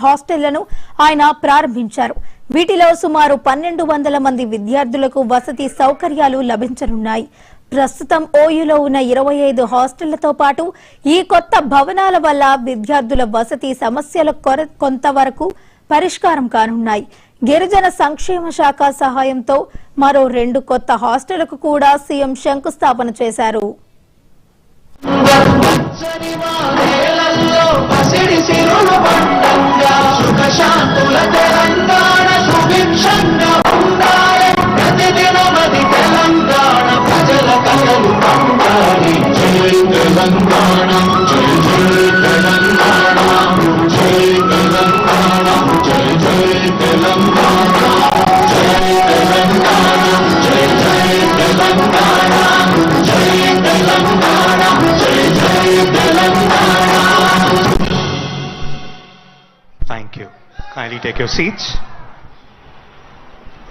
హాస్టళ్లను ఆయన ప్రారంభించారు. వీటిలో సుమారు 1200 మంది విద్యార్థులకు వసతి సౌకర్యాలు లభించనున్నాయి. ప్రస్తుతం ఓయూలో ఉన్న 25 హాస్టళ్లతో పాటు ఈ కొత్త భవనాల వల్ల విద్యార్థుల వసతి సమస్యల కొంతవరకు పరిష్కారం కానున్నాయి. గిరిజన సంక్షేమ శాఖ సహాయంతో మరో 2 కొత్త హాస్టళ్లకు కూడా సీఎం శంకుస్థాపన చేశారు. Thank you. Kindly take your seats.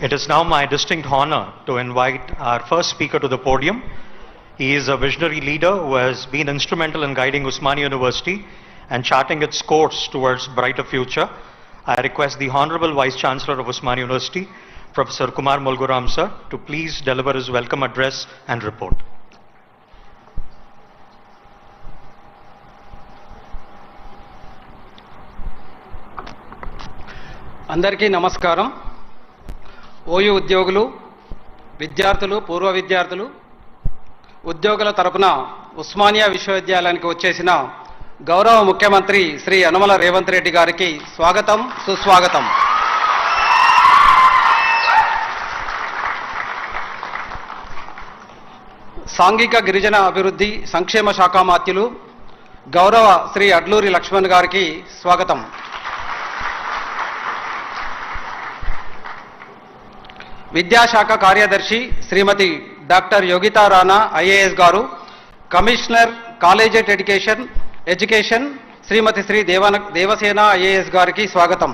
It is now my distinct honor to invite our first speaker to the podium. He is a visionary leader who has been instrumental in guiding Osmania University and charting its course towards brighter future. I request the Honorable Vice Chancellor of Osmania University, Professor Kumar Mulguram sir, to please deliver his welcome address and report. అందరికీ నమస్కారం. OU ఉద్యోగులు, విద్యార్థులు, పూర్వ విద్యార్థులు, ఉద్యోగుల తరపున ఉస్మానియా విశ్వవిద్యాలయానికి వచ్చేసిన గౌరవ ముఖ్యమంత్రి శ్రీ యనమల రేవంత్ రెడ్డి గారికి స్వాగతం, సుస్వాగతం. సాంఘిక గిరిజన అభివృద్ధి సంక్షేమ శాఖ మాత్యులు గౌరవ శ్రీ అడ్లూరి లక్ష్మణ్ గారికి స్వాగతం. విద్యాశాఖ కార్యదర్శి శ్రీమతి డాక్టర్ యోగితా రాణా ఐఏఎస్ గారు, commissioner collegiate education Shrimati Shri Devasena IAS గారికి స్వాగతం.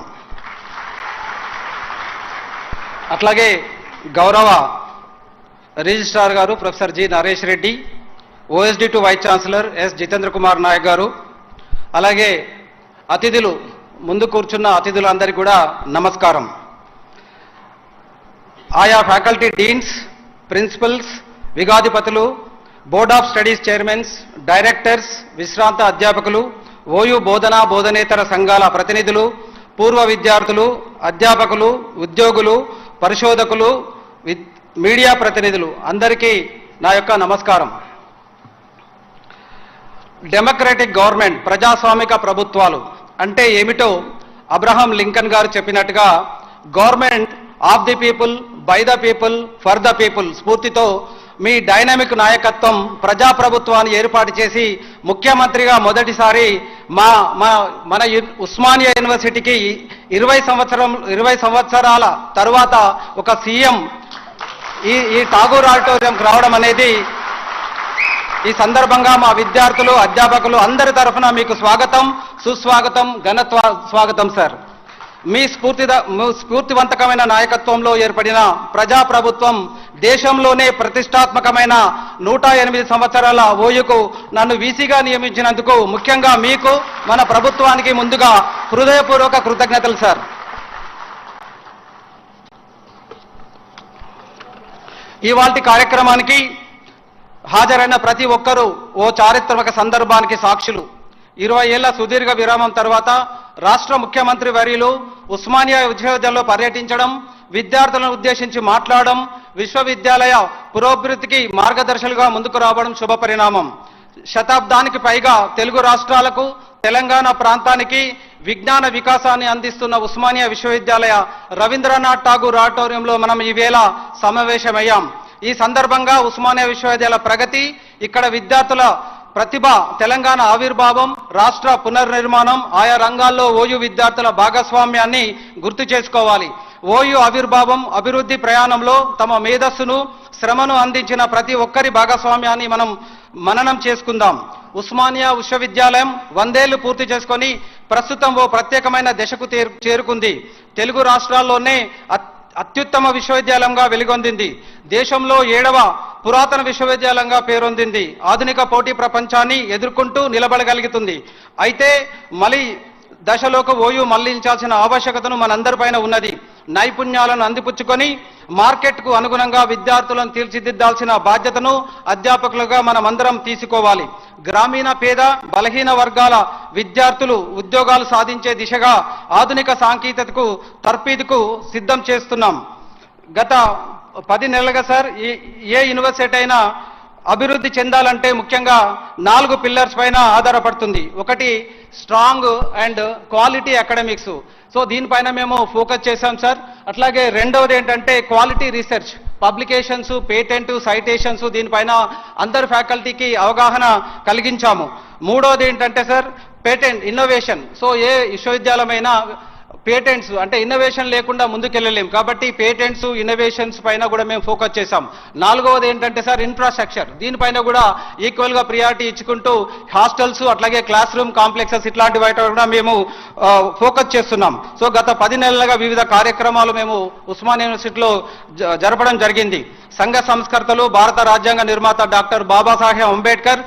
అట్లాగే గౌరవ రిజిస్ట్రార్ గారు professor G Naresh Reddy, OSD to vice chancellor S Jitendra Kumar Nayak గారు, అలాగే అతిథులు, ముందు కూర్చున్న అతిథులందరికీ కూడా నమస్కారం. ఆయా ఫ్యాకల్టీ డీన్స్, ప్రిన్సిపల్స్, విగాధిపతులు, board of studies chairmans, directors, విశ్రాంత అధ్యాపకులు, ఓయూ బోధనా బోధనేతర సంఘాల ప్రతినిధులు, పూర్వ విద్యార్థులు, అధ్యాపకులు, ఉద్యోగులు, పరిశోధకులు, మీడియా ప్రతినిధులు అందరికీ నా యొక్క నమస్కారం. డెమోక్రటిక్ గవర్నమెంట్, ప్రజాస్వామిక ప్రభుత్వాలు అంటే ఏమిటో అబ్రహాం లింకన్ గారు చెప్పినట్టుగా government of the people, by the people, for the people స్ఫూర్తితో మీ డైనమిక్ నాయకత్వం ప్రజాప్రభుత్వాన్ని ఏర్పాటు చేసి ముఖ్యమంత్రిగా మొదటిసారి మన ఉస్మానియా యూనివర్సిటీకి 20 సంవత్సరాల తర్వాత ఒక సీఎం ఈ ఠాగూర్ ఆడిటోరియంకి రావడం అనేది ఈ సందర్భంగా మా విద్యార్థులు, అధ్యాపకులు అందరి తరఫున మీకు స్వాగతం, సుస్వాగతం, ఘన స్వాగతం సార్. మీ స్ఫూర్తివంతకమైన నాయకత్వంలో ఏర్పడిన ప్రజాప్రభుత్వం దేశంలోనే ప్రతిష్టాత్మకమైన 108 సంవత్సరాల ఓయూకు నన్ను వీసీగా నియమించినందుకు ముఖ్యంగా మీకు, మన ప్రభుత్వానికి ముందుగా హృదయపూర్వక కృతజ్ఞతలు సార్. ఇవాల్టి కార్యక్రమానికి హాజరైన ప్రతి ఒక్కరూ ఓ చారిత్రక సందర్భానికి సాక్షులు. 20 ఏళ్ల సుదీర్ఘ విరామం తర్వాత రాష్ట్ర ముఖ్యమంత్రి వర్యులు ఉస్మానియా విశ్వవిద్యాలయంలో పర్యటించడం, విద్యార్థులను ఉద్దేశించి మాట్లాడడం, విశ్వవిద్యాలయ పురోభివృద్ధికి మార్గదర్శకులుగా ముందుకు రావడం శుభ పరిణామం. శతాబ్దానికి పైగా తెలుగు రాష్ట్రాలకు, తెలంగాణ ప్రాంతానికి విజ్ఞాన వికాసాన్ని అందిస్తున్న ఉస్మానియా విశ్వవిద్యాలయ రవీంద్రనాథ్ ఠాగూర్ ఆడిటోరియంలో మనం ఈవేళ సమావేశమయ్యాం. ఈ సందర్భంగా ఉస్మానియా విశ్వవిద్యాలయ ప్రగతి, ఇక్కడ విద్యార్థుల ప్రతిభ, తెలంగాణ ఆవిర్భావం, రాష్ట్ర పునర్నిర్మాణం, ఆయా రంగాల్లో ఓయూ విద్యార్థుల భాగస్వామ్యాన్ని గుర్తు చేసుకోవాలి. ఓయూ ఆవిర్భావం, అభివృద్ధి ప్రయాణంలో తమ మేధస్సును, శ్రమను అందించిన ప్రతి ఒక్కరి భాగస్వామ్యాన్ని మనం మననం చేసుకుందాం. ఉస్మానియా విశ్వవిద్యాలయం 100 ఏళ్లు పూర్తి చేసుకొని ప్రస్తుతం ఓ ప్రత్యేకమైన దశకు చేరుకుంది. తెలుగు రాష్ట్రాల్లోనే అత్యుత్తమ విశ్వవిద్యాలయంగా వెలుగొందింది. దేశంలో 7వ పురాతన విశ్వవిద్యాలయంగా పేరొందింది. ఆధునిక పోటీ ప్రపంచాన్ని ఎదుర్కొంటూ నిలబడగలుగుతుంది. అయితే మళ్ళీ దశలోకి ఓయూ మళ్లించాల్సిన ఆవశ్యకతను మనందరిపైన ఉన్నది. నైపుణ్యాలను అందిపుచ్చుకొని మార్కెట్కు అనుగుణంగా విద్యార్థులను తీర్చిదిద్దాల్సిన బాధ్యతను అధ్యాపకులుగా మనమందరం తీసుకోవాలి. గ్రామీణ పేద బలహీన వర్గాల విద్యార్థులు ఉద్యోగాలు సాధించే దిశగా ఆధునిక సాంకేతికతకు తర్ఫీదుకు సిద్ధం చేస్తున్నాం. గత 10 నెలలుగా సార్ ఏ యూనివర్సిటీ అయినా అభివృద్ధి చెందాలంటే ముఖ్యంగా 4 పిల్లర్స్ పైన ఆధారపడుతుంది. ఒకటి strong and quality academics. So దీనిపైన మేము ఫోకస్ చేశాం సార్. అట్లాగే రెండవది ఏంటంటే quality research, publications, patent, citations, దీనిపైన అందరు ఫ్యాకల్టీకి అవగాహన కలిగించాము. మూడవది ఏంటంటే సార్ పేటెంట్ ఇన్నోవేషన్. సో ఏ విశ్వవిద్యాలయమైనా పేటెంట్స్ అంటే ఇన్నోవేషన్ లేకుండా ముందుకెళ్ళలేం కాబట్టి పేటెంట్స్ ఇన్నోవేషన్స్ పైన కూడా మేము ఫోకస్ చేశాం. నాలుగవది ఏంటంటే సార్ ఇన్ఫ్రాస్ట్రక్చర్, దీనిపైన కూడా ఈక్వల్ గా ప్రియారిటీ ఇచ్చుకుంటూ హాస్టల్స్ అట్లాగే క్లాస్ రూమ్ కాంప్లెక్సెస్ ఇట్లాంటి వాటి కూడా మేము ఫోకస్ చేస్తున్నాం. సో గత 10 నెలలుగా వివిధ కార్యక్రమాలు మేము ఉస్మానియా యూనివర్సిటీలో జరపడం జరిగింది. సంఘ సంస్కర్తలు, భారత రాజ్యాంగ నిర్మాత డాక్టర్ బాబాసాహెబ్ అంబేద్కర్